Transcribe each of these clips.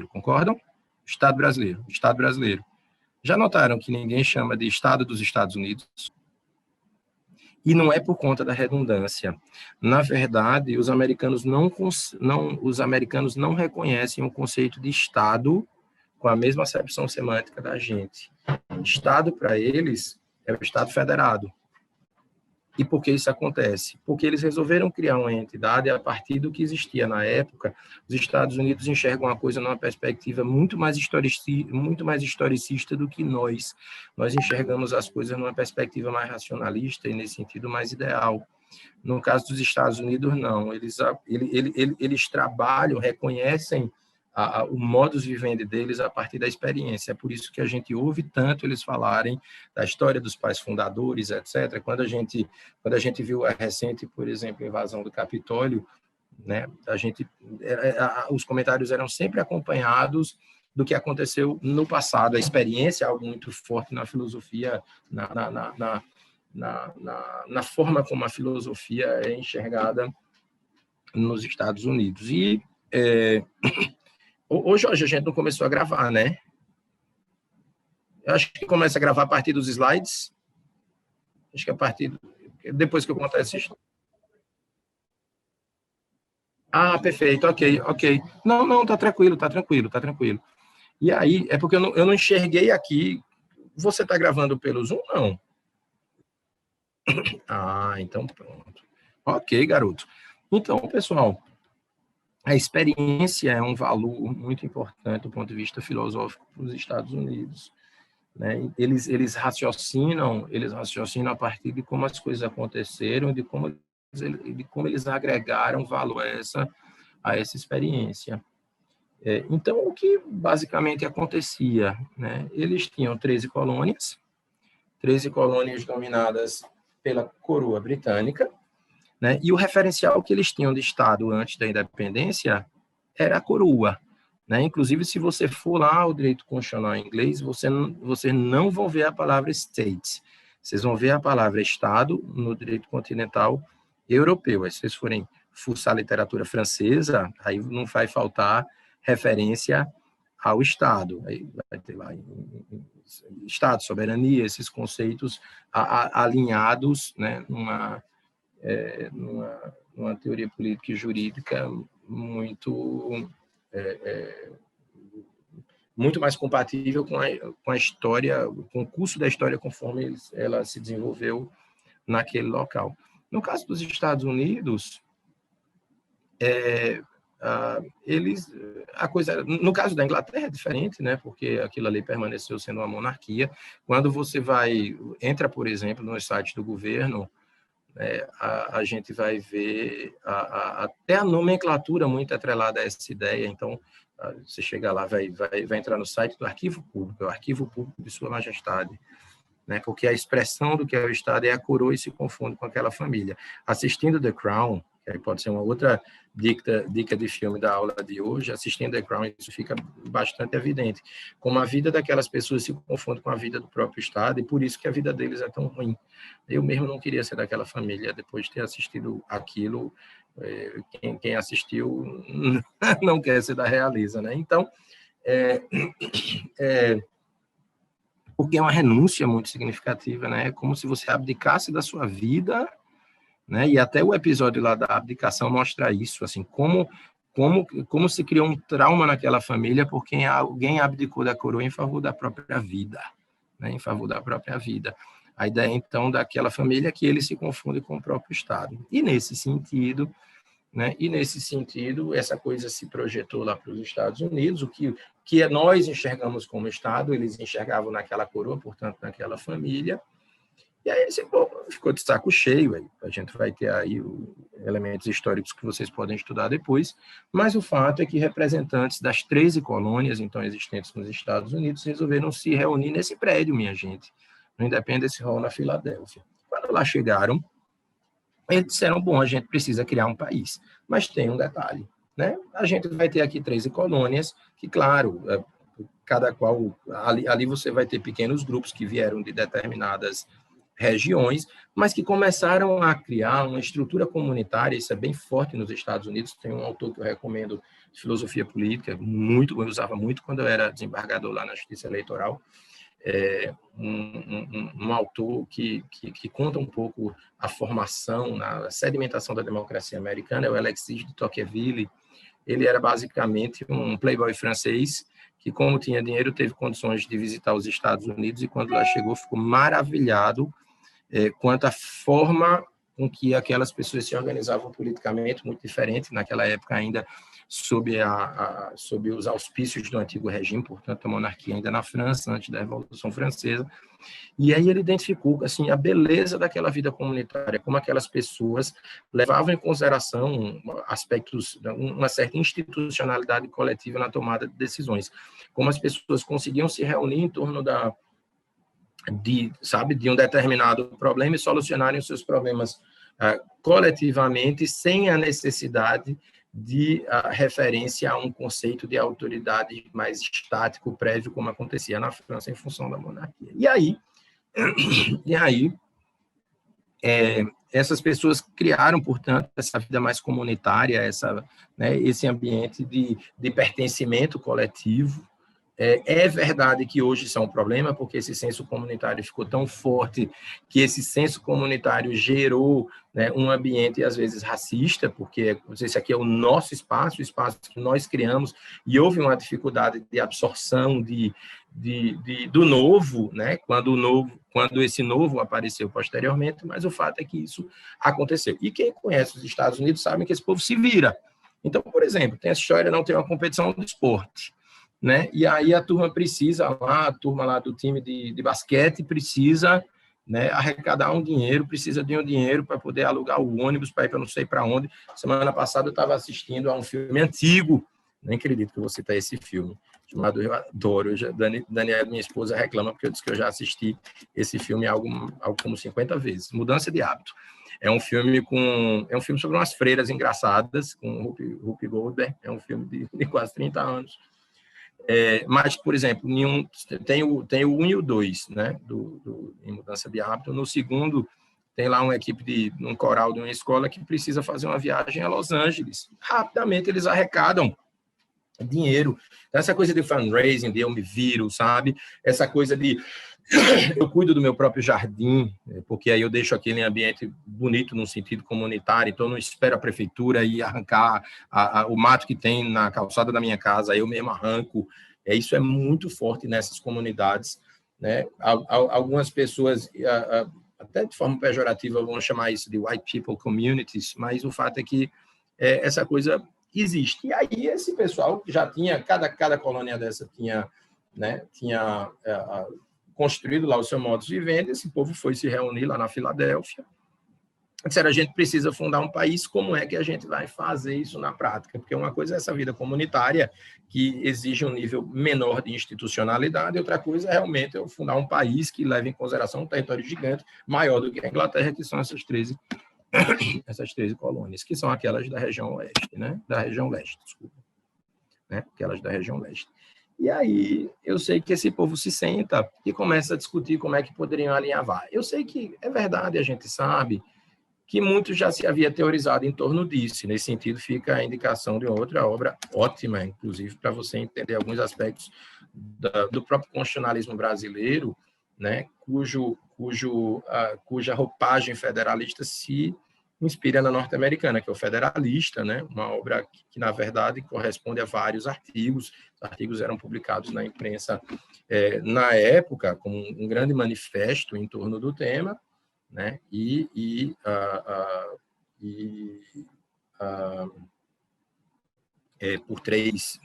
concordam? Estado brasileiro, Estado brasileiro. Já notaram que ninguém chama de Estado dos Estados Unidos? E não é por conta da redundância. Na verdade, os americanos não reconhecem o conceito de Estado com a mesma acepção semântica da gente. Estado, para eles, é o Estado federado. E por que isso acontece? Porque eles resolveram criar uma entidade a partir do que existia na época. Os Estados Unidos enxergam a coisa numa perspectiva muito mais historicista do que nós. Nós enxergamos as coisas numa perspectiva mais racionalista e, nesse sentido, mais ideal. No caso dos Estados Unidos, não. Eles trabalham, reconhecem o modus vivendi deles a partir da experiência. É por isso que a gente ouve tanto eles falarem da história dos pais fundadores, etc. Quando a gente viu a recente, por exemplo, invasão do Capitólio, né, os comentários eram sempre acompanhados do que aconteceu no passado. A experiência é algo muito forte na filosofia, na forma como a filosofia é enxergada nos Estados Unidos. E hoje a gente não começou a gravar, né? Eu acho que começa a gravar a partir dos slides. Acho que a partir depois que eu contar essa história. Ah, perfeito, ok. Não, tá tranquilo. E aí, é porque eu não enxerguei aqui. Você está gravando pelo Zoom? Não. Ah, então pronto. Ok, garoto. Então, pessoal, a experiência é um valor muito importante do ponto de vista filosófico para os Estados Unidos, né? Eles raciocinam a partir de como as coisas aconteceram, de como eles agregaram valor a essa experiência. Então, o que basicamente acontecia, né? Eles tinham 13 colônias dominadas pela coroa britânica, né? E o referencial que eles tinham de Estado antes da independência era a coroa, né? Inclusive, se você for lá ao direito constitucional em inglês, você não vão ver a palavra state, vocês vão ver a palavra Estado no direito continental europeu. Aí, se vocês forem fuçar a literatura francesa, aí não vai faltar referência ao Estado. Aí vai ter lá Estado, soberania, esses conceitos alinhados, né, numa teoria política e jurídica muito mais compatível com a história, com o curso da história conforme ela se desenvolveu naquele local. No caso dos Estados Unidos, no caso da Inglaterra é diferente, né? Porque aquilo ali permaneceu sendo uma monarquia. Quando você entra, por exemplo, nos sites do governo, a gente vai ver até a nomenclatura muito atrelada a essa ideia. Então, você chega lá, vai entrar no site do Arquivo Público, é o Arquivo Público de Sua Majestade, né? Porque a expressão do que é o Estado é a coroa e se confunde com aquela família. Assistindo The Crown, que pode ser uma outra dica de filme da aula de hoje, assistindo The Crown, isso fica bastante evidente, como a vida daquelas pessoas se confunde com a vida do próprio Estado, e por isso que a vida deles é tão ruim. Eu mesmo não queria ser daquela família, depois de ter assistido aquilo, quem assistiu não quer ser da realeza, né? Então, porque é uma renúncia muito significativa, né? É como se você abdicasse da sua vida, né? E até o episódio lá da abdicação mostra isso, assim, como se criou um trauma naquela família porque alguém abdicou da coroa em favor da própria vida, né? Em favor da própria vida. A ideia, então, daquela família é que ele se confunde com o próprio Estado. E nesse sentido, essa coisa se projetou lá para os Estados Unidos, o que nós enxergamos como Estado, eles enxergavam naquela coroa, portanto, naquela família. E aí ficou de saco cheio. Aí. A gente vai ter aí elementos históricos que vocês podem estudar depois, mas o fato é que representantes das 13 colônias, então, existentes nos Estados Unidos, resolveram se reunir nesse prédio, minha gente, no Independence Hall, na Filadélfia. Quando lá chegaram, eles disseram, bom, a gente precisa criar um país, mas tem um detalhe, né? A gente vai ter aqui 13 colônias, que, claro, cada qual, ali você vai ter pequenos grupos que vieram de determinadas regiões, mas que começaram a criar uma estrutura comunitária. Isso é bem forte nos Estados Unidos. Tem um autor que eu recomendo de filosofia política, eu usava muito quando eu era desembargador lá na Justiça Eleitoral, um autor que conta um pouco a formação, a sedimentação da democracia americana, é o Alexis de Tocqueville. Ele era basicamente um playboy francês que, como tinha dinheiro, teve condições de visitar os Estados Unidos e, quando lá chegou, ficou maravilhado quanto à forma com que aquelas pessoas se organizavam politicamente, muito diferente naquela época ainda, sob os auspícios do antigo regime, portanto, a monarquia ainda na França, antes da Revolução Francesa. E aí ele identificou assim, a beleza daquela vida comunitária, como aquelas pessoas levavam em consideração aspectos, uma certa institucionalidade coletiva na tomada de decisões, como as pessoas conseguiam se reunir em torno de um determinado problema e solucionarem os seus problemas coletivamente, sem a necessidade de referência a um conceito de autoridade mais estático, prévio, como acontecia na França em função da monarquia. E aí essas pessoas criaram, portanto, essa vida mais comunitária, esse ambiente de pertencimento coletivo. É verdade que hoje isso é um problema, porque esse senso comunitário ficou tão forte que esse senso comunitário gerou, né, um ambiente, às vezes, racista, porque esse aqui é o nosso espaço, o espaço que nós criamos, e houve uma dificuldade de absorção do novo, né, quando esse novo apareceu posteriormente, mas o fato é que isso aconteceu. E quem conhece os Estados Unidos sabe que esse povo se vira. Então, por exemplo, tem essa história de não ter uma competição de esporte, né? E aí a turma lá do time de basquete precisa, né, arrecadar precisa de um dinheiro para poder alugar o ônibus para ir para não sei para onde. Semana passada eu estava assistindo a um filme antigo, nem acredito que eu vou citar esse filme, chamado Eu Adoro. Daniela, minha esposa, reclama porque eu disse que eu já assisti esse filme algo como 50 vezes. Mudança de Hábito. É um filme sobre umas freiras engraçadas, com Whoopi Goldberg. É um filme de quase 30 anos. Mas, por exemplo, tem o 1 e o 2, né, em Mudança de Hábito. No segundo, tem lá uma equipe um coral de uma escola que precisa fazer uma viagem a Los Angeles. Rapidamente eles arrecadam dinheiro. Essa coisa de fundraising, de eu me viro, sabe? Essa coisa de eu cuido do meu próprio jardim, porque aí eu deixo aquele ambiente bonito no sentido comunitário, então eu não espero a prefeitura ir arrancar o mato que tem na calçada da minha casa, eu mesmo arranco. Isso é muito forte nessas comunidades, né? Algumas pessoas, até de forma pejorativa, vão chamar isso de white people communities, mas o fato é que essa coisa existe. E aí esse pessoal já tinha, cada colônia dessa tinha construído lá o seu modo de venda. Esse povo foi se reunir lá na Filadélfia. Disseram, a gente precisa fundar um país, como é que a gente vai fazer isso na prática? Porque uma coisa é essa vida comunitária, que exige um nível menor de institucionalidade, e outra coisa é realmente eu fundar um país que leve em consideração um território gigante, maior do que a Inglaterra, que são essas 13 colônias, que são aquelas da região oeste, né? Da região leste, desculpa. Né? Aquelas da região leste. E aí eu sei que esse povo se senta e começa a discutir como é que poderiam alinhavar. Eu sei que é verdade, a gente sabe que muito já se havia teorizado em torno disso. Nesse sentido, fica a indicação de outra obra ótima, inclusive, para você entender alguns aspectos do próprio constitucionalismo brasileiro, né, cuja roupagem federalista se inspira na norte-americana, que é o Federalista, né, uma obra que, na verdade, corresponde a vários artigos. Os artigos eram publicados na imprensa na época, como um grande manifesto em torno do tema, né, por três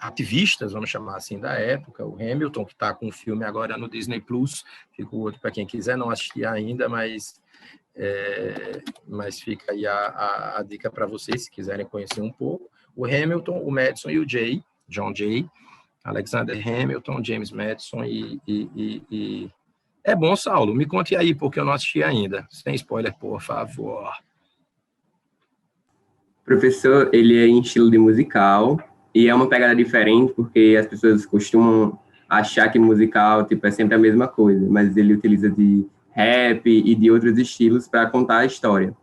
ativistas, vamos chamar assim, da época, o Hamilton, que está com um filme agora no Disney Plus, fica o outro para quem quiser, não assistir ainda, mas fica aí a dica para vocês, se quiserem conhecer um pouco. O Hamilton, o Madison e o John Jay, Alexander Hamilton, James Madison e... É bom, Saulo, me conte aí, porque eu não assisti ainda. Sem spoiler, por favor. O professor, ele é em estilo de musical, e é uma pegada diferente, porque as pessoas costumam achar que musical, tipo, é sempre a mesma coisa, mas ele utiliza de rap e de outros estilos para contar a história.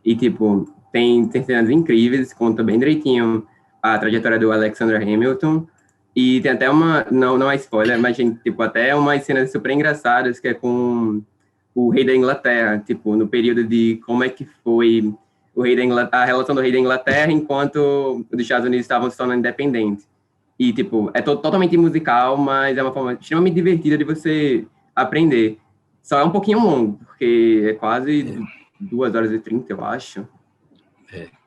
E, tipo, tem cenas incríveis, conta bem direitinho a trajetória do Alexander Hamilton, e tem até não é spoiler, mas tem, tipo, até umas cenas super engraçadas, que é com o rei da Inglaterra, tipo, no período de como é que foi o rei da Inglaterra, a relação do rei da Inglaterra enquanto os Estados Unidos estavam se tornando independentes. E, tipo, é totalmente musical, mas é uma forma extremamente divertida de você aprender. Só é um pouquinho longo, porque é quase 2 horas e 30, eu acho.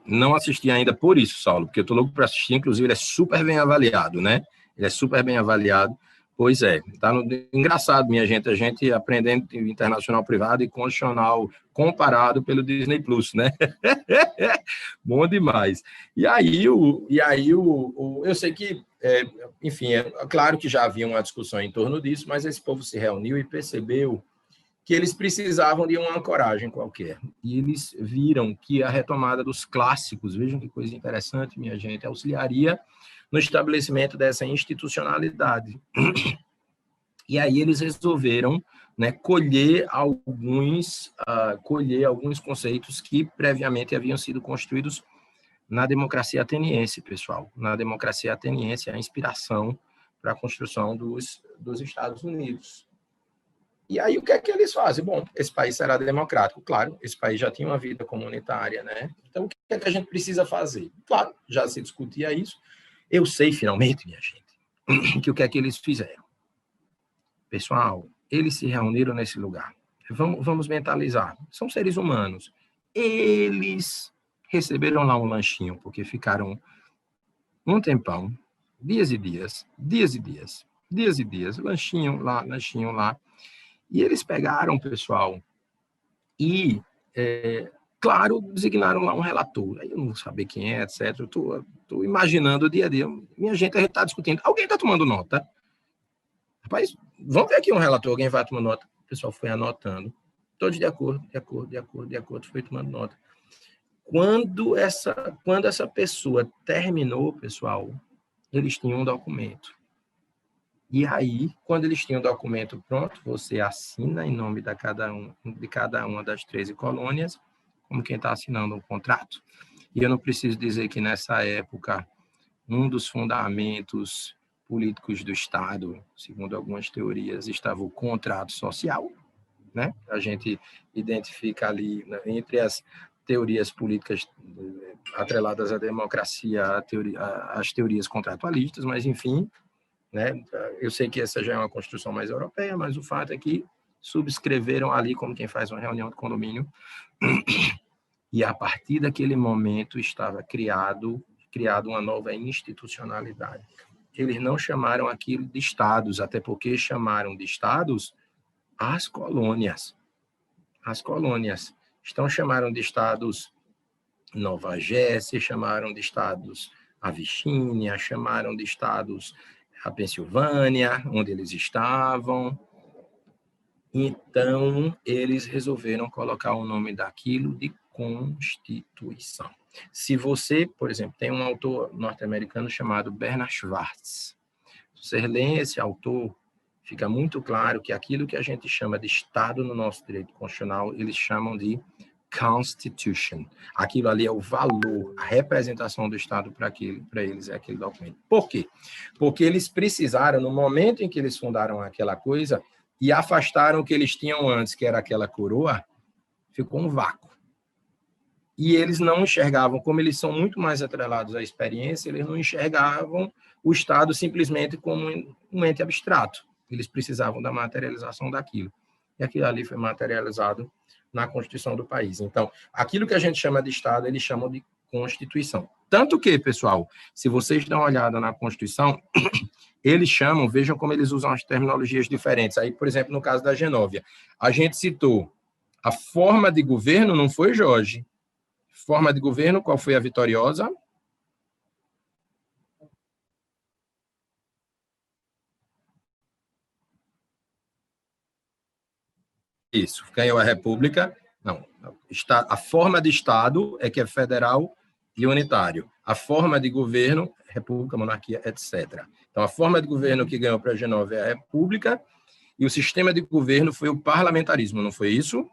Não assisti ainda por isso, Saulo, porque eu tô louco para assistir, inclusive ele é super bem avaliado, né? Ele é super bem avaliado. Pois é, tá no... engraçado, minha gente, a gente aprendendo internacional privado e constitucional comparado pelo Disney Plus, né? Bom demais. Eu sei que, enfim, é claro que já havia uma discussão em torno disso, mas esse povo se reuniu e percebeu que eles precisavam de uma ancoragem qualquer. E eles viram que a retomada dos clássicos, vejam que coisa interessante, minha gente, auxiliaria no estabelecimento dessa institucionalidade. E aí eles resolveram, né, colher alguns conceitos que previamente haviam sido construídos na democracia ateniense, pessoal. Na democracia ateniense, a inspiração para a construção dos Estados Unidos. E aí, o que é que eles fazem? Bom, esse país será democrático, claro, esse país já tinha uma vida comunitária, né? Então, o que é que a gente precisa fazer? Claro, já se discutia isso. Eu sei, finalmente, minha gente, que o que é que eles fizeram? Pessoal, eles se reuniram nesse lugar. Vamos mentalizar. São seres humanos. Eles receberam lá um lanchinho, porque ficaram um tempão, dias e dias, dias e dias, dias e dias, lanchinho lá, lanchinho lá. E eles pegaram, pessoal, e, claro, designaram lá um relator. Aí eu não vou saber quem é, etc. Eu estou imaginando o dia a dia. Minha gente, a gente está discutindo. Alguém está tomando nota? Rapaz, vamos ver aqui um relator, alguém vai tomar nota. O pessoal foi anotando. Todos de acordo, de acordo, de acordo, de acordo, foi tomando nota. Quando essa pessoa terminou, pessoal, eles tinham um documento. E aí, quando eles tinham o documento pronto, você assina em nome de cada uma das 13 colônias, como quem está assinando um contrato. E eu não preciso dizer que, nessa época, um dos fundamentos políticos do Estado, segundo algumas teorias, estava o contrato social, né? A gente identifica ali, entre as teorias políticas atreladas à democracia, as teorias contratualistas, mas, enfim, né? Eu sei que essa já é uma construção mais europeia, mas o fato é que subscreveram ali como quem faz uma reunião de condomínio, e a partir daquele momento estava criado uma nova institucionalidade. Eles não chamaram aquilo de estados, até porque chamaram de estados as colônias. As colônias. Então, chamaram de estados Nova Jersey, chamaram de estados a Virgínia, chamaram de estados a Pensilvânia, onde eles estavam. Então, eles resolveram colocar o nome daquilo de Constituição. Se você, por exemplo, tem um autor norte-americano chamado Bernard Schwartz, se você lê esse autor, fica muito claro que aquilo que a gente chama de Estado no nosso direito constitucional, eles chamam de Constitution. Aquilo ali é o valor, a representação do Estado para eles é aquele documento. Por quê? Porque eles precisaram, no momento em que eles fundaram aquela coisa e afastaram o que eles tinham antes, que era aquela coroa, ficou um vácuo. E eles não enxergavam, como eles são muito mais atrelados à experiência, eles não enxergavam o Estado simplesmente como um ente abstrato. Eles precisavam da materialização daquilo. E aquilo ali foi materializado na Constituição do país. Então, aquilo que a gente chama de Estado, eles chamam de Constituição. Tanto que, pessoal, se vocês dão uma olhada na Constituição, eles chamam, vejam como eles usam as terminologias diferentes. Aí, por exemplo, no caso da Genóvia, a gente citou a forma de governo, não foi, Jorge? Forma de governo, qual foi a vitoriosa? Isso, ganhou a República. Não, a forma de Estado é que é federal e unitário. A forma de governo república, monarquia, etc. Então, a forma de governo que ganhou para G9 é a república, e o sistema de governo foi o parlamentarismo, não foi isso?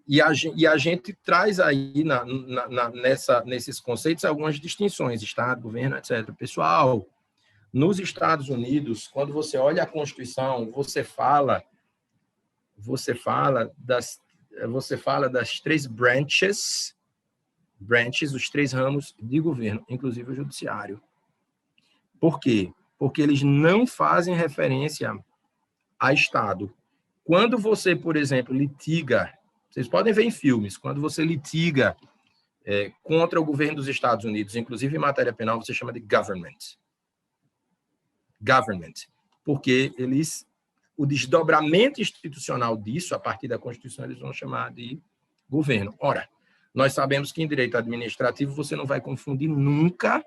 E a gente traz aí nesses conceitos algumas distinções, Estado, governo, etc. Pessoal, nos Estados Unidos, quando você olha a Constituição, você fala das três branches, os três ramos de governo, inclusive o judiciário. Por quê? Porque eles não fazem referência a Estado. Quando você, por exemplo, litiga, vocês podem ver em filmes, quando você litiga contra o governo dos Estados Unidos, inclusive em matéria penal, você chama de government. Government. Porque o desdobramento institucional disso, a partir da Constituição, eles vão chamar de governo. Ora, nós sabemos que em direito administrativo você não vai confundir nunca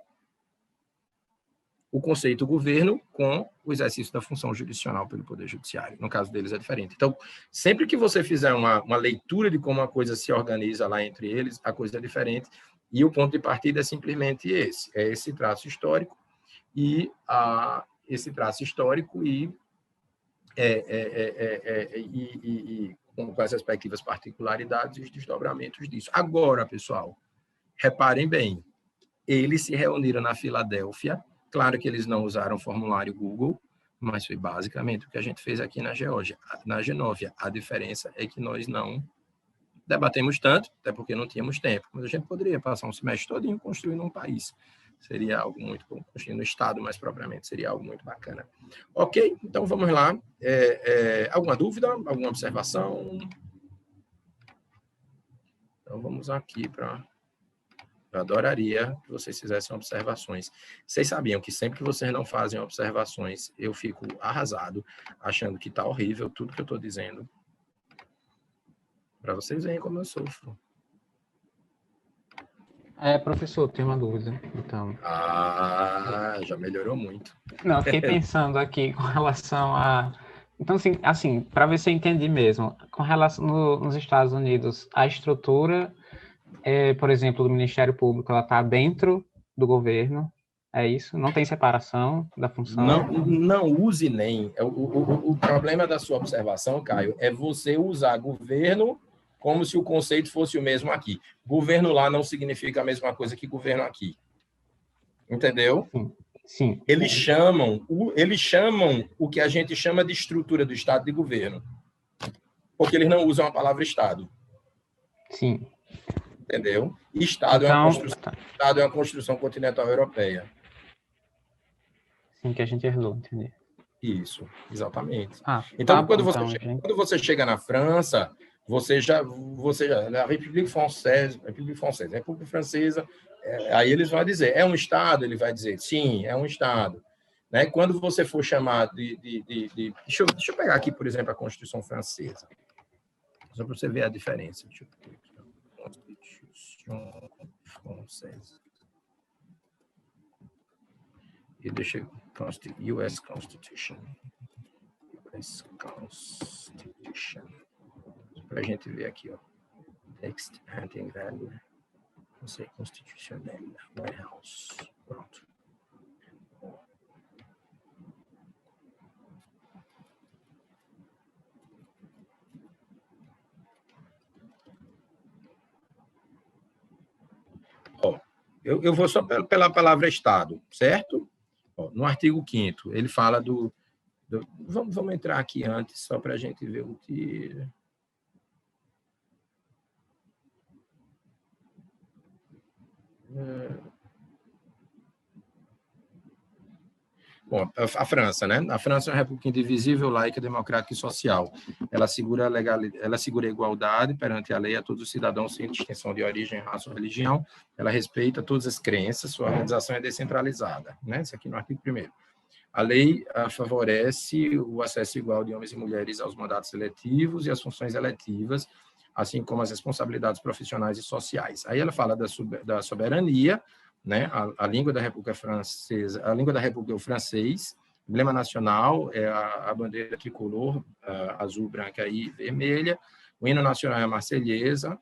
o conceito governo com o exercício da função jurisdicional pelo Poder Judiciário. No caso deles é diferente. Então, sempre que você fizer uma leitura de como a coisa se organiza lá entre eles, a coisa é diferente, e o ponto de partida é simplesmente esse traço histórico, e com as respectivas particularidades e os desdobramentos disso. Agora, pessoal, reparem bem, eles se reuniram na Filadélfia. Claro que eles não usaram o formulário Google, mas foi basicamente o que a gente fez aqui na Genóvia. A diferença é que nós não debatemos tanto, até porque não tínhamos tempo, mas a gente poderia passar um semestre todinho construindo um país. Seria algo muito bom, construindo um Estado mais propriamente, seria algo muito bacana. Ok, então vamos lá. Alguma dúvida? Alguma observação? Então vamos aqui para... Eu adoraria que vocês fizessem observações. Vocês sabiam que sempre que vocês não fazem observações, eu fico arrasado, achando que está horrível tudo que eu estou dizendo. Para vocês verem como eu sofro. Professor, tenho uma dúvida, então. Já melhorou muito. Não, fiquei pensando aqui com relação a... Então, assim para ver se eu entendi mesmo, com relação nos Estados Unidos, a estrutura... por exemplo, do Ministério Público, ela está dentro do governo, é isso? Não tem separação da função? Não use nem. O problema da sua observação, Caio, é você usar governo como se o conceito fosse o mesmo aqui. Governo lá não significa a mesma coisa que governo aqui. Entendeu? Sim. Eles chamam o que a gente chama de estrutura do Estado de governo, porque eles não usam a palavra Estado. Sim. Entendeu? Estado é uma construção continental europeia. Sim, que a gente herdou, entendi. Isso, exatamente. Então, quando você chega na França, você já na République Française, República Francesa, aí eles vão dizer, é um Estado? Ele vai dizer, sim, é um Estado. Né? Quando você for chamar deixa eu pegar aqui, por exemplo, a Constituição Francesa, só para você ver a diferença. Deixa eu ver aqui. Constitution Française. E deixa eu... US Constitution. US Constitution. Para a gente ver aqui, ó. Text Hunting Value. Não sei, Constitucional. White House. Pronto. Eu vou só pela palavra Estado, certo? No artigo 5º, ele fala vamos entrar aqui antes, só para a gente ver o que... Bom, a França, né? A França é uma república indivisível, laica, democrática e social. Ela assegura a igualdade perante a lei a todos os cidadãos, sem distinção de origem, raça ou religião. Ela respeita todas as crenças, sua organização é descentralizada, né? Isso aqui no artigo 1º. A lei favorece o acesso igual de homens e mulheres aos mandatos eletivos e às funções eletivas, assim como as responsabilidades profissionais e sociais. Aí ela fala da soberania, né? A língua da República Francesa, a língua da República é o francês, o emblema nacional é a bandeira tricolor, azul, branca e vermelha, o hino nacional é a Marselhesa,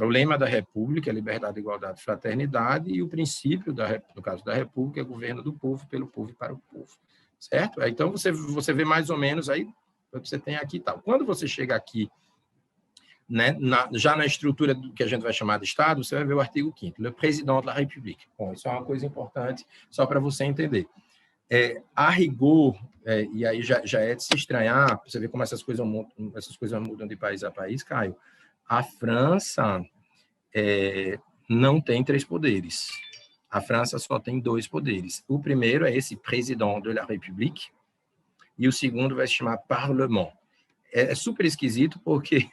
o lema da República é liberdade, igualdade, fraternidade, e o princípio, no caso da República, é governo do povo, pelo povo e para o povo, certo? Então, você vê mais ou menos aí, você tem aqui e tal. Quando você chega aqui, né, já na estrutura do que a gente vai chamar de Estado, você vai ver o artigo 5º, le président de la République. Bom, isso é uma coisa importante, só para você entender. A rigor, e aí já é de se estranhar, você vê como essas coisas mudam de país a país, Caio. A França não tem 3 poderes. A França só tem 2 poderes. O primeiro é esse président de la République, e o segundo vai se chamar Parlement. É super esquisito, porque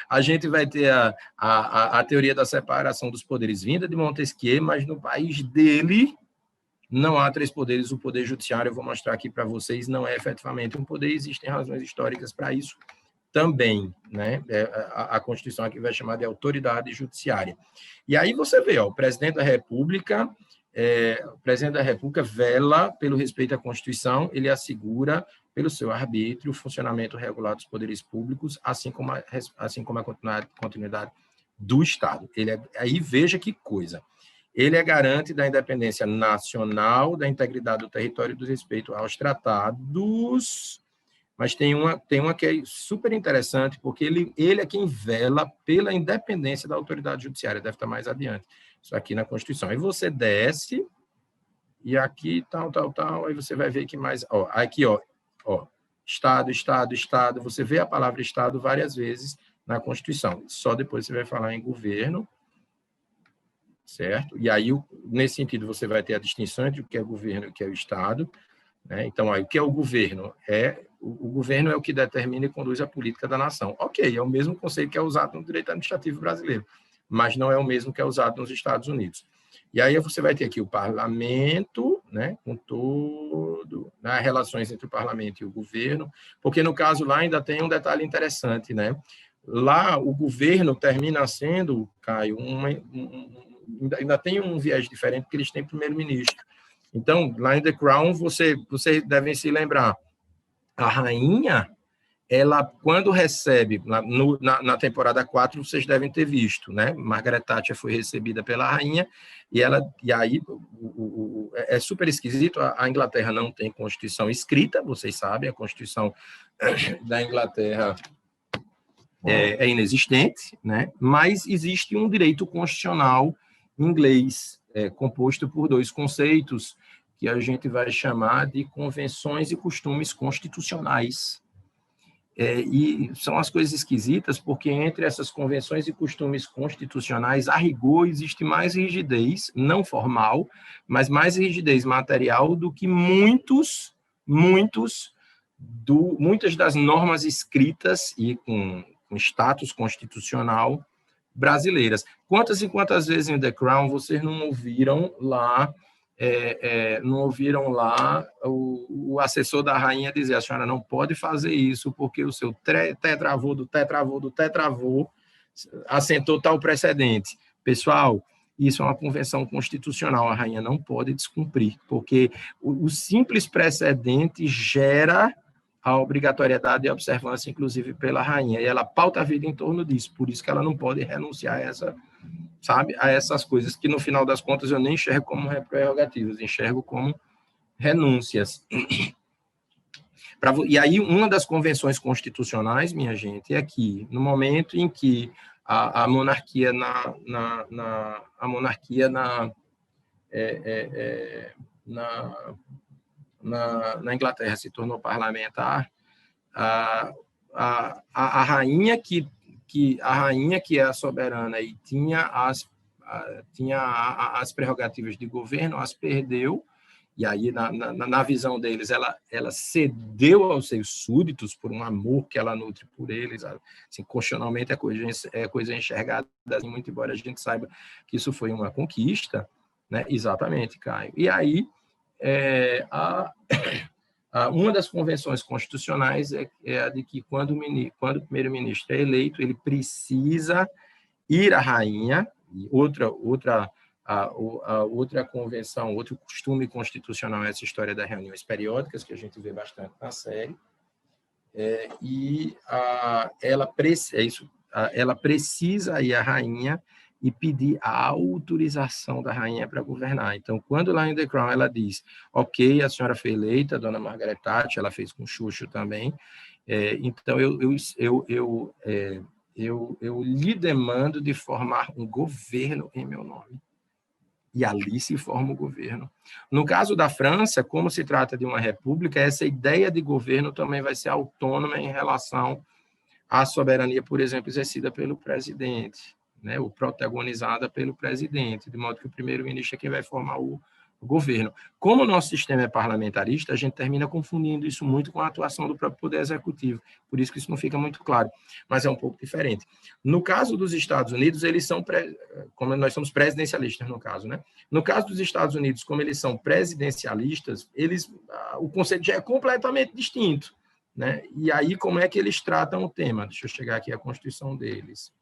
a gente vai ter a teoria da separação dos poderes vinda de Montesquieu, mas no país dele não há 3 poderes. O poder judiciário, eu vou mostrar aqui para vocês, não é efetivamente um poder, existem razões históricas para isso também, né? A Constituição aqui vai chamar de autoridade judiciária. E aí você vê, o presidente da República vela pelo respeito à Constituição, ele assegura pelo seu arbítrio o funcionamento regular dos poderes públicos, assim como a continuidade do Estado. Aí veja que coisa. Ele é garante da independência nacional, da integridade do território e do respeito aos tratados, mas tem uma que é super interessante, porque ele é quem vela pela independência da autoridade judiciária, deve estar mais adiante, isso aqui na Constituição. Aí você desce, e aqui, tal, aí você vai ver que mais... Aqui, Estado, Estado, Estado, você vê a palavra Estado várias vezes na Constituição, só depois você vai falar em governo, certo? E aí, nesse sentido, você vai ter a distinção entre o que é governo e o que é o Estado, né? Então, aí, o que é o governo? O governo é o que determina e conduz a política da nação. Ok, é o mesmo conceito que é usado no direito administrativo brasileiro, mas não é o mesmo que é usado nos Estados Unidos. E aí você vai ter aqui o parlamento, né, com todo, né, relações entre o parlamento e o governo, porque no caso lá ainda tem um detalhe interessante, né? Lá o governo termina sendo, Caio, ainda tem um viés diferente, porque eles têm primeiro-ministro. Então, lá em The Crown, vocês devem se lembrar, a rainha, ela, quando recebe, na temporada 4, vocês devem ter visto, né? Margaret Thatcher foi recebida pela rainha, e aí é super esquisito, a Inglaterra não tem Constituição escrita, vocês sabem, a Constituição da Inglaterra é inexistente, né? Mas existe um direito constitucional inglês, composto por 2 conceitos, que a gente vai chamar de convenções e costumes constitucionais. E são as coisas esquisitas, porque entre essas convenções e costumes constitucionais, a rigor, existe mais rigidez, não formal, mas mais rigidez material do que muitas das normas escritas e com status constitucional brasileiras. Quantas e quantas vezes em The Crown vocês não ouviram lá o assessor da rainha dizer: a senhora não pode fazer isso porque o seu tetravô assentou tal precedente. Pessoal, isso é uma convenção constitucional, a rainha não pode descumprir, porque o simples precedente gera a obrigatoriedade e a observância, inclusive pela rainha, e ela pauta a vida em torno disso, por isso que ela não pode renunciar a essas coisas que, no final das contas, eu nem enxergo como prerrogativas, enxergo como renúncias. E aí, uma das convenções constitucionais, minha gente, é que, no momento em que a monarquia na Inglaterra se tornou parlamentar, a rainha que é a soberana e tinha as prerrogativas de governo, as perdeu, e aí, na visão deles, ela cedeu aos seus súditos por um amor que ela nutre por eles. Assim, constitucionalmente é coisa enxergada, assim, muito embora a gente saiba que isso foi uma conquista, né? Exatamente, Caio. E aí, uma das convenções constitucionais é a de que, quando o primeiro-ministro é eleito, ele precisa ir à rainha. E outra convenção, outro costume constitucional é essa história das reuniões periódicas, que a gente vê bastante na série. ela precisa ir à rainha e pedir a autorização da rainha para governar. Então, quando lá em The Crown ela diz, ok, a senhora foi eleita, dona Margaret Thatcher, ela fez com Xuxa também, então eu lhe demando de formar um governo em meu nome. E ali se forma o governo. No caso da França, como se trata de uma república, essa ideia de governo também vai ser autônoma em relação à soberania, por exemplo, exercida pelo presidente, né, ou protagonizada pelo presidente, de modo que o primeiro-ministro é quem vai formar o governo. Como o nosso sistema é parlamentarista, a gente termina confundindo isso muito com a atuação do próprio Poder Executivo, por isso que isso não fica muito claro, mas é um pouco diferente. No caso dos Estados Unidos, eles são, como nós somos presidencialistas no caso, né? No caso dos Estados Unidos, como eles são presidencialistas, o conceito já é completamente distinto, né? E aí, como é que eles tratam o tema? Deixa eu chegar aqui à Constituição deles.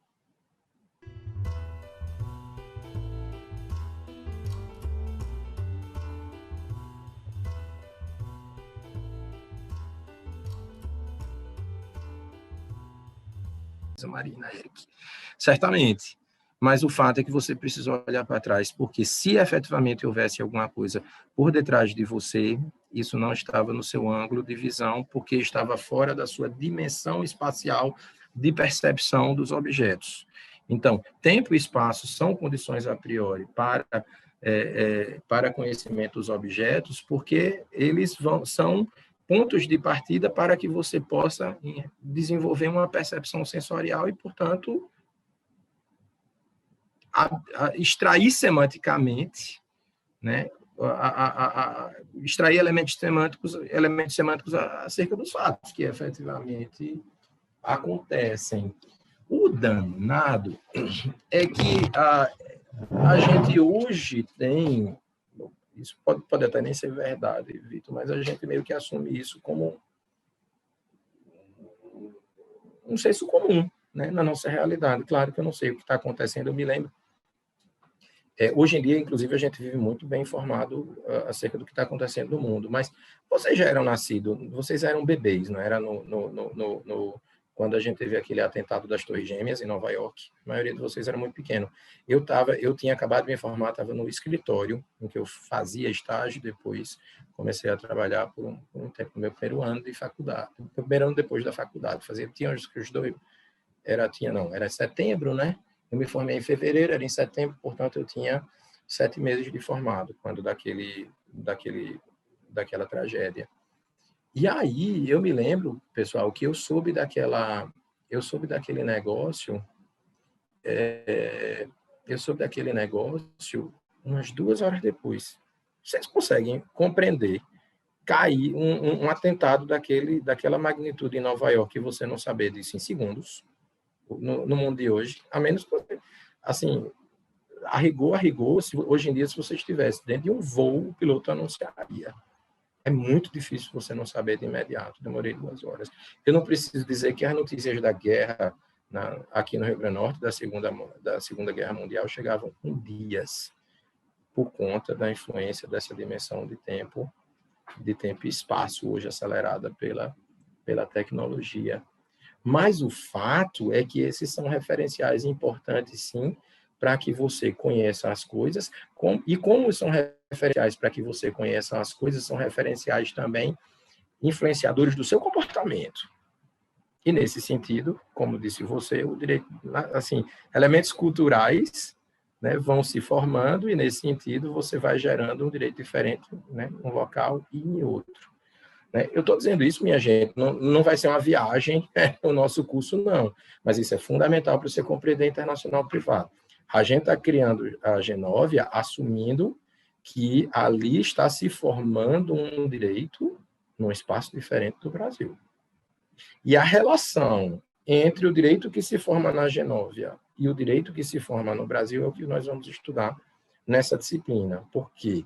Marina, Eric. Certamente, mas o fato é que você precisa olhar para trás, porque se efetivamente houvesse alguma coisa por detrás de você, isso não estava no seu ângulo de visão, porque estava fora da sua dimensão espacial de percepção dos objetos. Então, tempo e espaço são condições a priori para conhecimento dos objetos, porque eles são pontos de partida para que você possa desenvolver uma percepção sensorial e, portanto, extrair semanticamente, né, extrair elementos semânticos acerca dos fatos que efetivamente acontecem. O danado é que a gente hoje tem... Isso pode até nem ser verdade, Vitor, mas a gente meio que assume isso como um senso comum, né, na nossa realidade. Claro que eu não sei o que está acontecendo, eu me lembro. Hoje em dia, inclusive, a gente vive muito bem informado acerca do que está acontecendo no mundo, mas vocês já eram nascidos, vocês eram bebês, não era? Quando a gente teve aquele atentado das Torres Gêmeas em Nova York, a maioria de vocês era muito pequeno. Eu tinha acabado de me formar, estava no escritório, em que eu fazia estágio, depois comecei a trabalhar por um tempo, no meu primeiro ano de faculdade, primeiro ano depois da faculdade, tinha os dois, era setembro, né? Eu me formei em fevereiro, era em setembro, portanto, eu tinha 7 meses de formado, quando daquela tragédia. E aí, eu me lembro, pessoal, que eu soube daquele negócio, umas 2 horas depois. Vocês conseguem compreender cair um atentado daquela magnitude em Nova York e você não saber disso em segundos, no mundo de hoje, a menos que, assim, a rigor, hoje em dia, se você estivesse dentro de um voo, o piloto anunciaria. É muito difícil você não saber de imediato. Demorei 2 horas. Eu não preciso dizer que as notícias da guerra aqui no Rio Grande do Norte, da Segunda Guerra Mundial, chegavam em dias, por conta da influência dessa dimensão de tempo e espaço, hoje acelerada pela tecnologia. Mas o fato é que esses são referenciais importantes, sim, para que você conheça as coisas, e como são referenciais para que você conheça as coisas, são referenciais também influenciadores do seu comportamento. E, nesse sentido, como disse você, o direito, assim, elementos culturais, né, vão se formando, e, nesse sentido, você vai gerando um direito diferente, né, um local e em outro. Eu estou dizendo isso, minha gente, não vai ser uma viagem o nosso curso, não, mas isso é fundamental para você compreender internacional privado. A gente está criando a Genóvia assumindo que ali está se formando um direito num espaço diferente do Brasil. E a relação entre o direito que se forma na Genóvia e o direito que se forma no Brasil é o que nós vamos estudar nessa disciplina, porque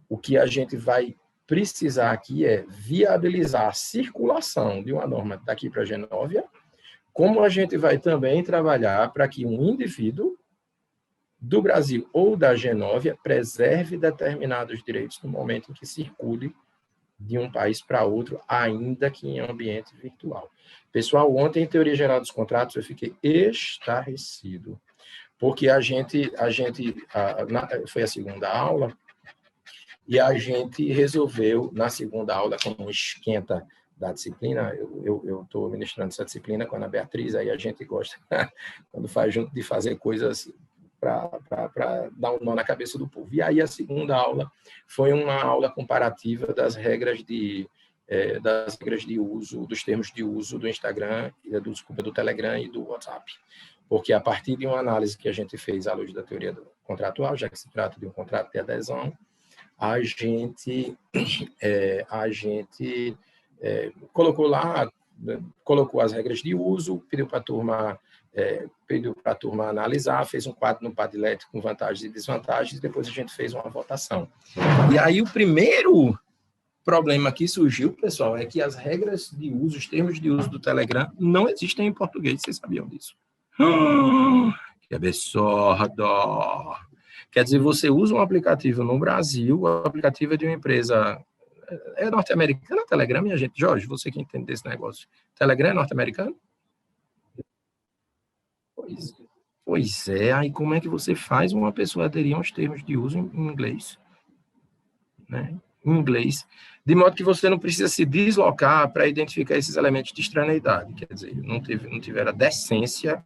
o que a gente vai precisar aqui é viabilizar a circulação de uma norma daqui para a Genóvia, como a gente vai também trabalhar para que um indivíduo do Brasil ou da Genóvia preserve determinados direitos no momento em que circule de um país para outro, ainda que em ambiente virtual. Pessoal, ontem, em Teoria Geral dos Contratos, eu fiquei estarrecido, porque foi a segunda aula, e a gente resolveu, na segunda aula, como um esquenta da disciplina, eu estou ministrando essa disciplina com a Ana Beatriz, aí a gente gosta, quando faz junto, de fazer coisas para dar um nó na cabeça do povo. E aí a segunda aula foi uma aula comparativa das regras de uso, dos termos de uso do Instagram, do Telegram e do WhatsApp. Porque a partir de uma análise que a gente fez à luz da teoria contratual, já que se trata de um contrato de adesão, a gente colocou lá, colocou as regras de uso, pediu para a turma analisar, fez um quadro no Padlet com vantagens e desvantagens, e depois a gente fez uma votação. E aí o primeiro problema que surgiu, pessoal, é que as regras de uso, os termos de uso do Telegram não existem em português, vocês sabiam disso? Que absurdo! Quer dizer, você usa um aplicativo no Brasil, o aplicativo é de uma empresa norte-americana, Telegram, minha gente. Jorge, você que entende desse negócio. Telegram é norte-americano? Pois é. Aí como é que você faz uma pessoa aderir aos termos de uso em inglês? Né? Em inglês. De modo que você não precisa se deslocar para identificar esses elementos de extraneidade. Quer dizer, não tiveram a decência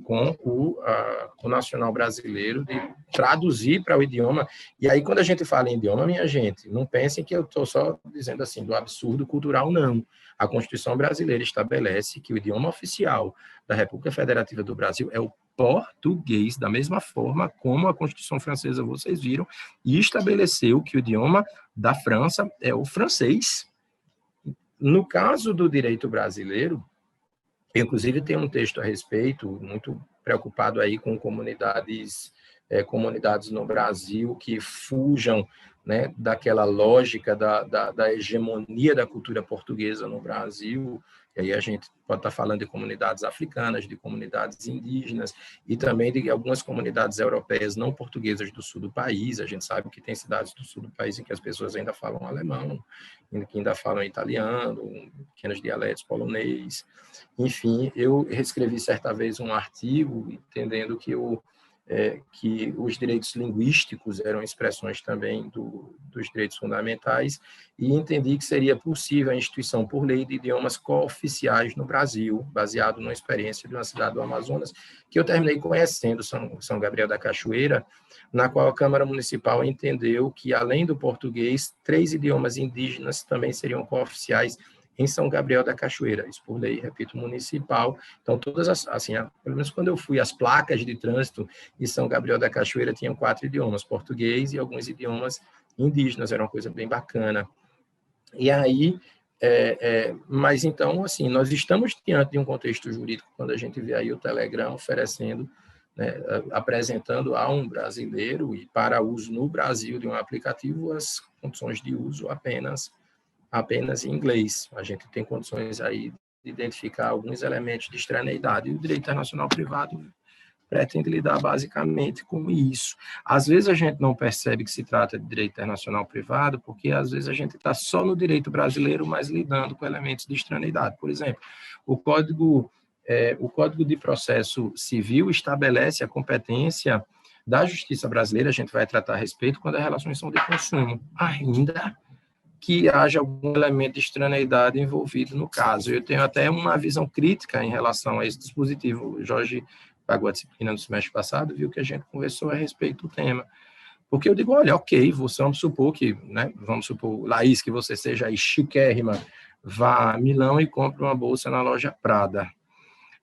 com o nacional brasileiro de traduzir para o idioma. E aí, quando a gente fala em idioma, minha gente, não pensem que eu estou só dizendo assim do absurdo cultural, não. A Constituição brasileira estabelece que o idioma oficial da República Federativa do Brasil é o português, da mesma forma como a Constituição francesa, vocês viram, e estabeleceu que o idioma da França é o francês. No caso do direito brasileiro, inclusive tem um texto a respeito, muito preocupado aí com comunidades no Brasil que fujam, né, daquela lógica da hegemonia da cultura portuguesa no Brasil. E aí a gente pode estar falando de comunidades africanas, de comunidades indígenas e também de algumas comunidades europeias não portuguesas do sul do país. A gente sabe que tem cidades do sul do país em que as pessoas ainda falam alemão, que ainda falam italiano, pequenos dialetos polonês. Enfim, eu escrevi certa vez um artigo entendendo que os direitos linguísticos eram expressões também dos direitos fundamentais, e entendi que seria possível a instituição por lei de idiomas cooficiais no Brasil, baseado numa experiência de uma cidade do Amazonas, que eu terminei conhecendo, São Gabriel da Cachoeira, na qual a Câmara Municipal entendeu que, além do português, 3 idiomas indígenas também seriam cooficiais em São Gabriel da Cachoeira, isso por lei, repito, municipal. Então, todas pelo menos quando eu fui, as placas de trânsito em São Gabriel da Cachoeira tinham 4 idiomas, português e alguns idiomas indígenas, era uma coisa bem bacana. E aí, mas então, assim, nós estamos diante de um contexto jurídico, quando a gente vê aí o Telegram oferecendo, né, apresentando a um brasileiro, e para uso no Brasil de um aplicativo, as condições de uso apenas em inglês. A gente tem condições aí de identificar alguns elementos de extraneidade, e o direito internacional privado pretende lidar basicamente com isso. Às vezes a gente não percebe que se trata de direito internacional privado, porque às vezes a gente está só no direito brasileiro, mas lidando com elementos de extraneidade. Por exemplo, o Código de Processo Civil estabelece a competência da Justiça brasileira, a gente vai tratar a respeito, quando as relações são de consumo. Ainda que haja algum elemento de extraneidade envolvido no caso. Eu tenho até uma visão crítica em relação a esse dispositivo. O Jorge pagou a disciplina no semestre passado, viu que a gente conversou a respeito do tema. Porque eu digo, olha, ok, vamos supor, Laís, que você seja aí chiquérrima, vá a Milão e compre uma bolsa na loja Prada,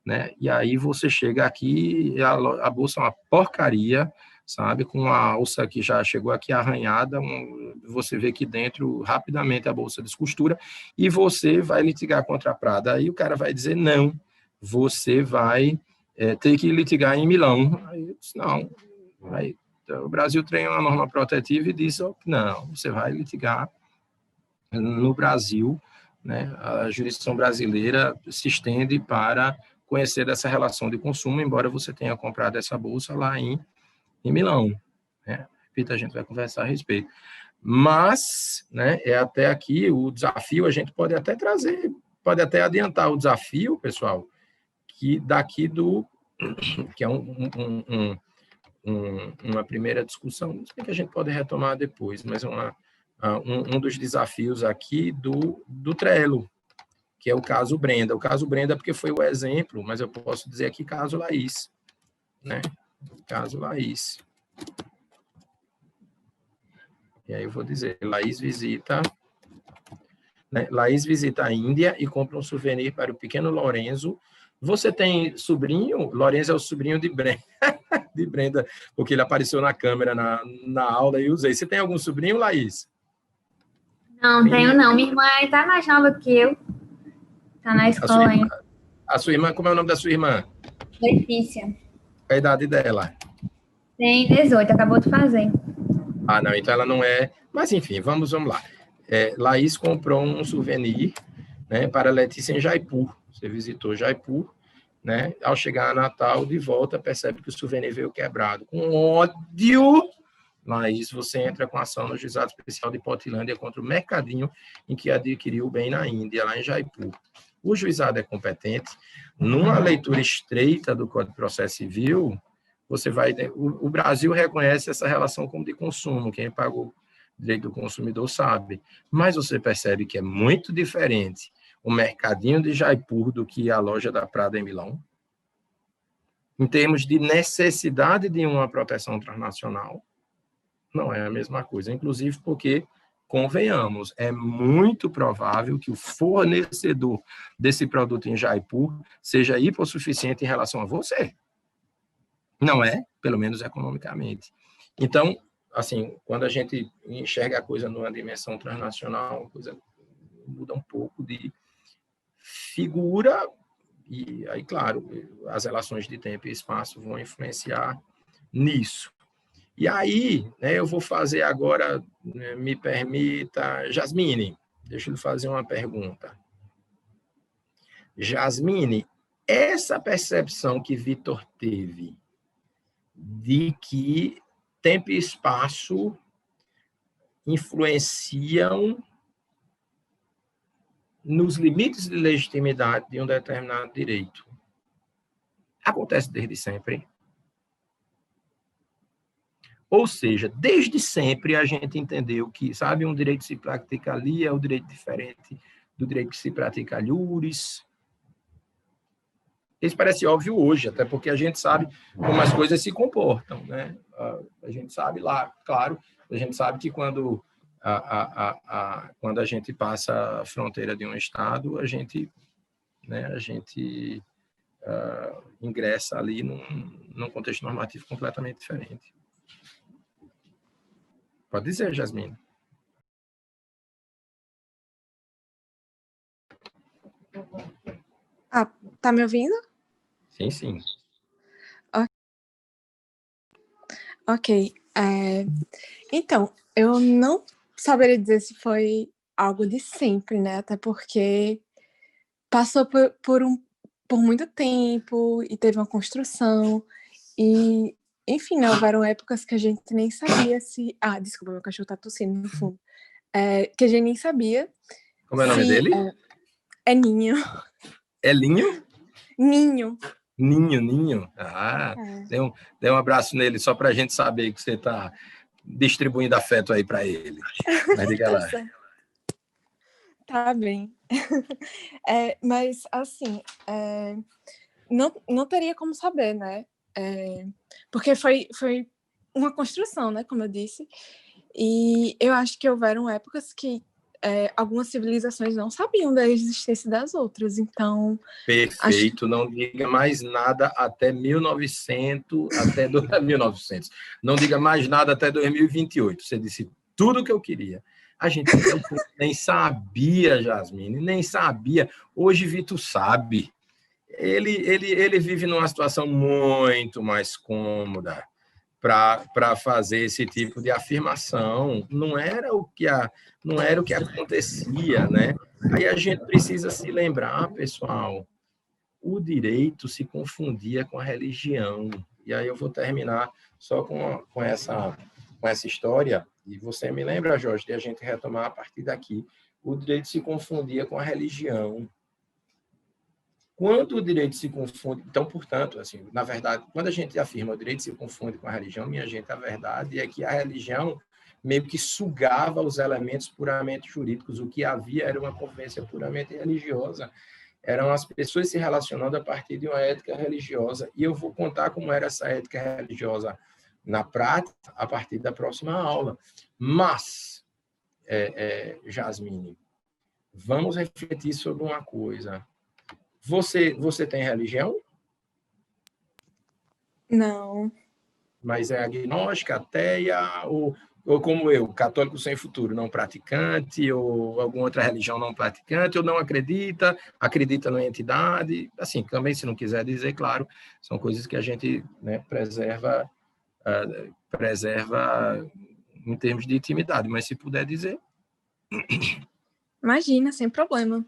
né? E aí você chega aqui e a bolsa é uma porcaria, sabe, com a alça que já chegou aqui arranhada, você vê que dentro, rapidamente, a bolsa descostura, e você vai litigar contra a Prada. Aí o cara vai dizer, não, você vai ter que litigar em Milão. Aí eu disse, não, o Brasil tem uma norma protetiva e diz, não, você vai litigar no Brasil, né? A jurisdição brasileira se estende para conhecer dessa relação de consumo, embora você tenha comprado essa bolsa lá em Milão, né? A gente vai conversar a respeito. Mas, né, é até aqui o desafio, a gente pode até trazer, pode até adiantar o desafio, pessoal, que daqui que é uma primeira discussão, que a gente pode retomar depois, mas um dos desafios aqui do Trello, que é o caso Brenda. O caso Brenda é porque foi o exemplo, mas eu posso dizer aqui caso Laís, né? Caso Laís. E aí eu vou dizer, Laís visita a Índia e compra um souvenir para o pequeno Lorenzo. Você tem sobrinho? Lorenzo é o sobrinho de Brenda, de Brenda, porque ele apareceu na câmera na aula e usei. Você tem algum sobrinho, Laís? Não, tenho não. Minha irmã está mais nova que eu. Está na escola ainda. A sua irmã, como é o nome da sua irmã? Letícia. Qual a idade dela? Tem 18, acabou de fazer. Ah, não, então ela não é... Mas, enfim, vamos lá. Laís comprou um souvenir, né, para Letícia em Jaipur. Você visitou Jaipur, né? Ao chegar a Natal, de volta, percebe que o souvenir veio quebrado. Com ódio, Laís, você entra com ação no Juizado Especial de Portilândia contra o mercadinho em que adquiriu o bem na Índia, lá em Jaipur. O juizado é competente. Numa leitura estreita do Código de Processo Civil, o Brasil reconhece essa relação como de consumo. Quem pagou o direito do consumidor sabe. Mas você percebe que é muito diferente o mercadinho de Jaipur do que a loja da Prada em Milão, em termos de necessidade de uma proteção transnacional. Não é a mesma coisa, inclusive porque, convenhamos, é muito provável que o fornecedor desse produto em Jaipur seja hipossuficiente em relação a você. Não é, pelo menos economicamente. Então, assim, quando a gente enxerga a coisa numa dimensão transnacional, a coisa muda um pouco de figura, e aí, claro, as relações de tempo e espaço vão influenciar nisso. E aí, né, eu vou fazer agora, me permita, Jasmine, deixa eu lhe fazer uma pergunta. Jasmine, essa percepção que Vitor teve de que tempo e espaço influenciam nos limites de legitimidade de um determinado direito, acontece desde sempre? Ou seja, desde sempre a gente entendeu que, sabe, um direito que se pratica ali é um direito diferente do direito que se pratica alhures. Isso parece óbvio hoje, até porque a gente sabe como as coisas se comportam, né? A gente sabe lá, claro, a gente sabe que quando a gente passa a fronteira de um estado, a gente ingressa ali num contexto normativo completamente diferente. Pode dizer, Jasmine. Tá me ouvindo? Sim, sim. Ok. Então, eu não saberia dizer se foi algo de sempre, né? Até porque passou por muito tempo e teve uma construção. E, enfim, né, houveram épocas que a gente nem sabia se... Ah, desculpa, meu cachorro tá tossindo no fundo. Que a gente nem sabia. Como é o nome dele? É Ninho. É Linho? Ninho. Ninho. Ah, dê um abraço nele só para a gente saber que você está distribuindo afeto aí para ele. Mas diga lá. Tá bem. Mas, assim, não teria como saber, né? Porque foi uma construção, né? Como eu disse. E eu acho que houveram épocas que algumas civilizações não sabiam da existência das outras, então... Perfeito, não diga mais nada até 1900. Não diga mais nada até 2028. Você disse tudo o que eu queria. A gente nem sabia, Jasmine, nem sabia. Hoje, Vitor sabe. Ele vive numa situação muito mais cômoda para fazer esse tipo de afirmação. Não era o que acontecia, né? Aí a gente precisa se lembrar, pessoal, o direito se confundia com a religião. E aí eu vou terminar só com com essa história, e você me lembra, Jorge, de a gente retomar a partir daqui, o direito se confundia com a religião. Quando o direito se confunde... Então, portanto, assim, na verdade, quando a gente afirma o direito se confunde com a religião, minha gente, a verdade é que a religião meio que sugava os elementos puramente jurídicos. O que havia era uma convivência puramente religiosa. Eram as pessoas se relacionando a partir de uma ética religiosa. E eu vou contar como era essa ética religiosa na prática a partir da próxima aula. Mas, Jasmine, vamos refletir sobre uma coisa. Você tem religião? Não. Mas é agnóstica, ateia, ou como eu, católico sem futuro, não praticante, ou alguma outra religião não praticante, ou não acredita, acredita na entidade, assim, também se não quiser dizer, claro, são coisas que a gente, né, preserva em termos de intimidade, mas se puder dizer... Imagina, sem problema.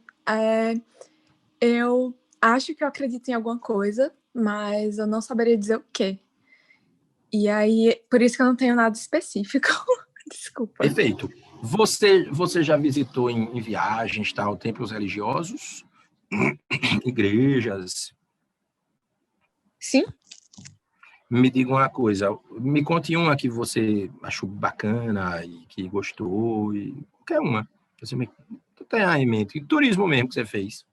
Eu acho que eu acredito em alguma coisa, mas eu não saberia dizer o quê. E aí, por isso que eu não tenho nada específico. Desculpa. Perfeito. Você já visitou em viagens, tal, templos religiosos? Igrejas? Sim. Me diga uma coisa, me conte uma que você achou bacana e que gostou, e qualquer uma. Você tem aí em mente, turismo mesmo que você fez.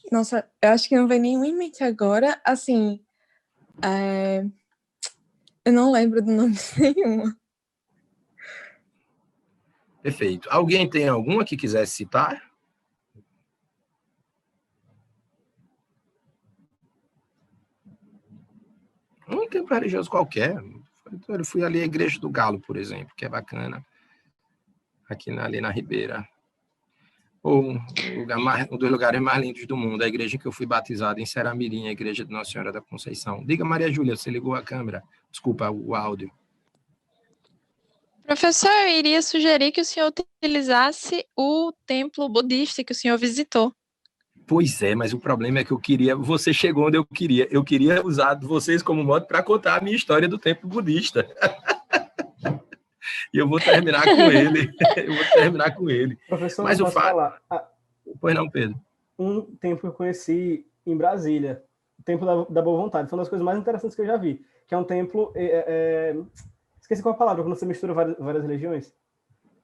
Nossa, eu acho que não vem nenhum em mente agora. Assim, eu não lembro do nome de nenhuma. Perfeito. Alguém tem alguma que quisesse citar? Um templo religioso qualquer. Eu fui ali à Igreja do Galo, por exemplo, que é bacana. Ali na Ribeira. Ou um dos lugares mais lindos do mundo, a igreja que eu fui batizado em Seramirim, a igreja de Nossa Senhora da Conceição. Diga, Maria Júlia, você ligou a câmera? Desculpa, o áudio. Professor, eu iria sugerir que o senhor utilizasse o templo budista que o senhor visitou. Pois é, mas o problema é que você chegou onde eu queria. Eu queria usar vocês como modo para contar a minha história do templo budista. E eu vou terminar com ele. Professor, mas não posso falar. Pois não, Pedro. Um templo que eu conheci em Brasília, o Templo da Boa Vontade, foi uma das coisas mais interessantes que eu já vi, que é um templo, esqueci qual a palavra, quando você mistura várias religiões.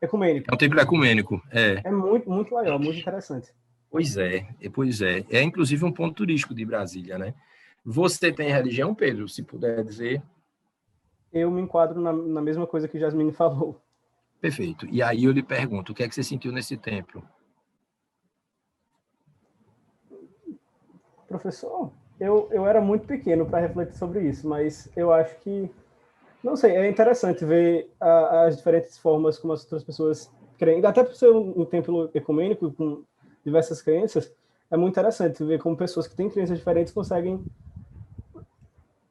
Ecumênico. É um templo ecumênico, É muito, muito legal, muito interessante. Pois é. É inclusive um ponto turístico de Brasília, né? Você tem religião, Pedro, se puder dizer? Eu me enquadro na mesma coisa que Jasmine falou. Perfeito. E aí eu lhe pergunto, o que é que você sentiu nesse templo? Professor, eu era muito pequeno para refletir sobre isso, mas eu acho que, não sei, é interessante ver as diferentes formas como as outras pessoas creem, até por ser um templo ecumênico com diversas crenças, é muito interessante ver como pessoas que têm crenças diferentes conseguem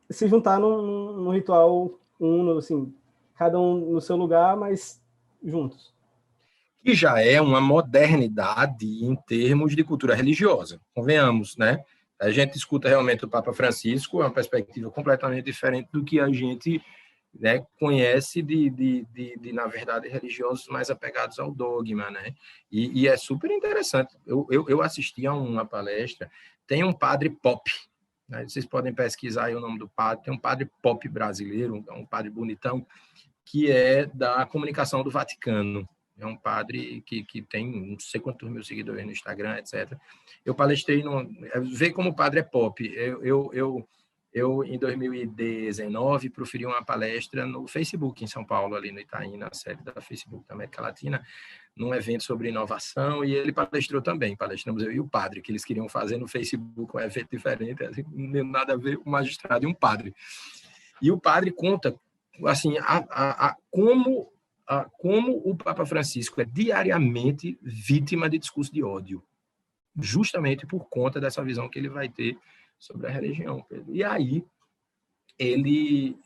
se juntar num ritual uno, assim, cada um no seu lugar, mas juntos. Que já é uma modernidade em termos de cultura religiosa, convenhamos, né? A gente escuta realmente o Papa Francisco, é uma perspectiva completamente diferente do que a gente, né, conhece na verdade, religiosos mais apegados ao dogma, né? E é super interessante. Eu assisti a uma palestra, tem um padre pop, né? Vocês podem pesquisar aí o nome do padre, tem um padre pop brasileiro, um padre bonitão, que é da comunicação do Vaticano. É um padre que tem não sei quantos mil seguidores no Instagram, etc. Eu palestrei, vê como o padre é pop. Eu, em 2019, proferi uma palestra no Facebook, em São Paulo, ali no Itaim, na sede da Facebook da América Latina, num evento sobre inovação, e ele palestrou também. Palestramos eu e o padre, que eles queriam fazer no Facebook um evento diferente, assim, não tem nada a ver com um magistrado e um padre. E o padre conta assim, como o Papa Francisco é diariamente vítima de discurso de ódio, justamente por conta dessa visão que ele vai ter sobre a religião, Pedro. E aí, ele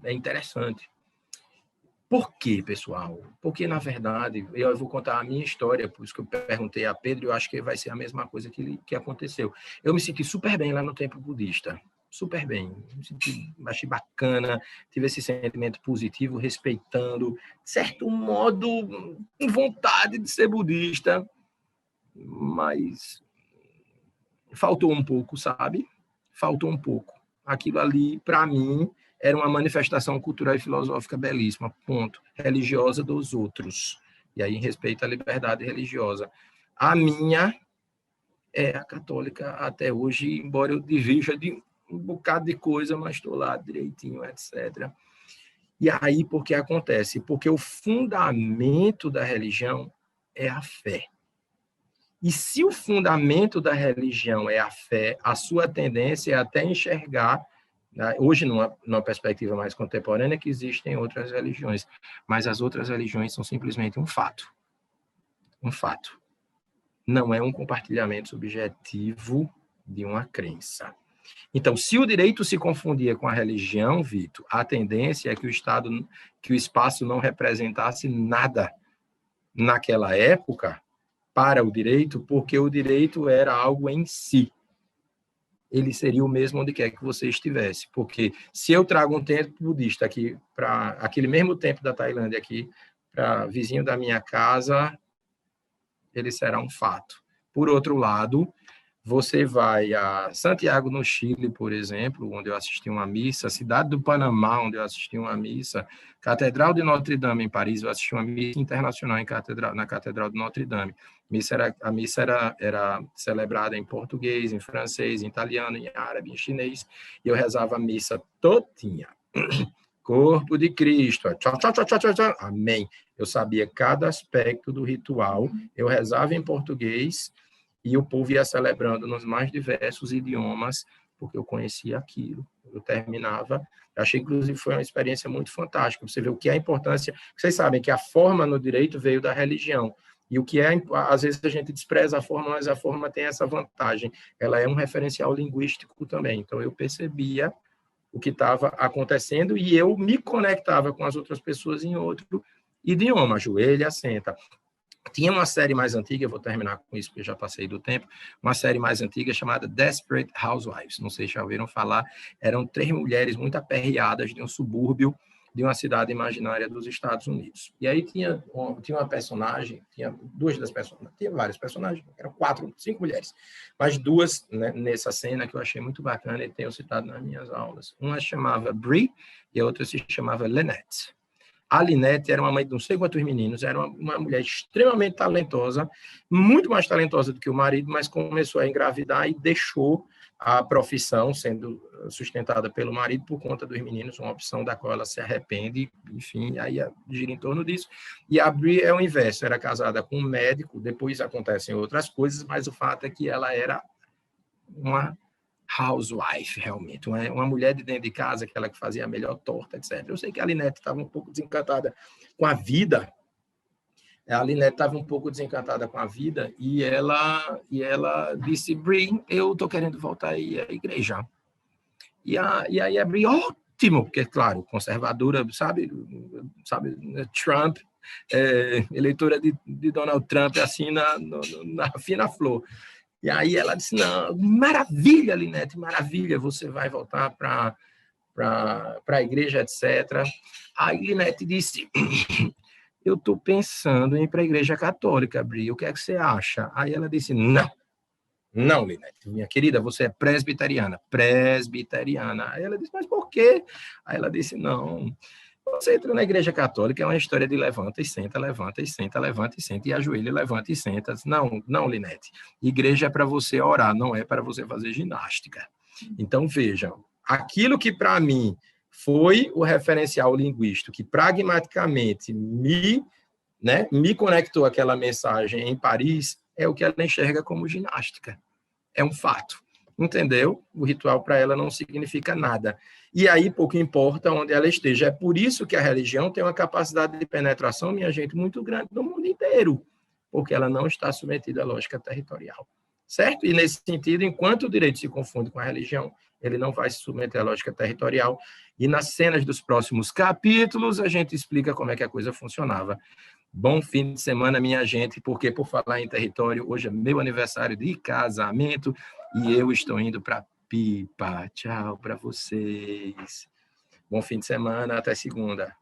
é interessante. Por quê, pessoal? Porque, na verdade, eu vou contar a minha história, por isso que eu perguntei a Pedro, e eu acho que vai ser a mesma coisa que aconteceu. Eu me senti super bem lá no templo budista. super bem, achei bacana, tive esse sentimento positivo, respeitando, de certo modo, com vontade de ser budista, mas faltou um pouco, sabe? Faltou um pouco. Aquilo ali, para mim, era uma manifestação cultural e filosófica belíssima, ponto. Religiosa dos outros. E aí, em respeito à liberdade religiosa. A minha é a católica até hoje, embora eu divirja de um bocado de coisa, mas estou lá direitinho, etc. E aí, por que acontece? Porque o fundamento da religião é a fé. E se o fundamento da religião é a fé, a sua tendência é até enxergar, né, hoje numa perspectiva mais contemporânea, que existem outras religiões, mas as outras religiões são simplesmente um fato. Um fato. Não é um compartilhamento subjetivo de uma crença. Então, se o direito se confundia com a religião, Vitor, a tendência é que que o espaço não representasse nada naquela época para o direito, porque o direito era algo em si. Ele seria o mesmo onde quer que você estivesse. Porque se eu trago um templo budista aqui, para aquele mesmo templo da Tailândia aqui, para vizinho da minha casa, ele será um fato. Por outro lado, você vai a Santiago, no Chile, por exemplo, onde eu assisti uma missa, Cidade do Panamá, onde eu assisti uma missa, Catedral de Notre Dame, em Paris, eu assisti uma missa internacional na Catedral de Notre Dame. A missa era celebrada em português, em francês, em italiano, em árabe, em chinês, e eu rezava a missa todinha. Corpo de Cristo, tchau, tchau, tchau, tchau, tchau, amém. Eu sabia cada aspecto do ritual, eu rezava em português, e o povo ia celebrando nos mais diversos idiomas, porque eu conhecia aquilo. Eu terminava, achei, inclusive, foi uma experiência muito fantástica. Você vê o que é a importância. Vocês sabem que a forma no direito veio da religião. E o que é, às vezes a gente despreza a forma, mas a forma tem essa vantagem. Ela é um referencial linguístico também. Então, eu percebia o que estava acontecendo e eu me conectava com as outras pessoas em outro idioma. Ajoelha, senta. Tinha uma série mais antiga, eu vou terminar com isso porque já passei do tempo, uma série mais antiga chamada Desperate Housewives, não sei se já ouviram falar, eram 3 mulheres muito aperreadas de um subúrbio de uma cidade imaginária dos Estados Unidos. E aí tinha uma personagem, tinha 2 das personagens, tinha vários personagens, eram 4, 5 mulheres, mas 2, né, nessa cena que eu achei muito bacana e tenho citado nas minhas aulas. Uma chamava Brie e a outra se chamava Lynette. A Lynette era uma mãe de não sei quantos meninos, era uma mulher extremamente talentosa, muito mais talentosa do que o marido, mas começou a engravidar e deixou a profissão sendo sustentada pelo marido por conta dos meninos, uma opção da qual ela se arrepende, enfim, aí gira em torno disso. E a Brie é o inverso, era casada com um médico, depois acontecem outras coisas, mas o fato é que ela era uma housewife, realmente, uma mulher de dentro de casa, aquela que fazia a melhor torta, etc. Eu sei que a Lynette estava um pouco desencantada com a vida, e ela disse, Brie, eu estou querendo voltar aí à igreja. E aí a Brie, ótimo, porque, claro, conservadora, sabe Trump, eleitora de Donald Trump, assim, na fina flor. E aí ela disse, não, maravilha, Lynette, maravilha, você vai voltar para a igreja, etc. Aí Lynette disse, eu estou pensando em ir para a igreja católica, Brie, o que é que você acha? Aí ela disse, não, Lynette, minha querida, você é presbiteriana. Aí ela disse, mas por quê? Aí ela disse, não, você entra na igreja católica, é uma história de levanta e senta, levanta e senta, levanta e senta, e ajoelha, levanta e senta. Não, Lynette, igreja é para você orar, não é para você fazer ginástica. Então, vejam, aquilo que para mim foi o referencial linguístico, que pragmaticamente me conectou àquela mensagem em Paris, é o que ela enxerga como ginástica. É um fato. Entendeu? O ritual para ela não significa nada. E aí pouco importa onde ela esteja. É por isso que a religião tem uma capacidade de penetração, minha gente, muito grande no mundo inteiro, porque ela não está submetida à lógica territorial. Certo? E nesse sentido, enquanto o direito se confunde com a religião, ele não vai se submeter à lógica territorial. E nas cenas dos próximos capítulos, a gente explica como é que a coisa funcionava. Bom fim de semana, minha gente, porque, por falar em território, hoje é meu aniversário de casamento e eu estou indo para pipa. Tchau para vocês. Bom fim de semana, até segunda.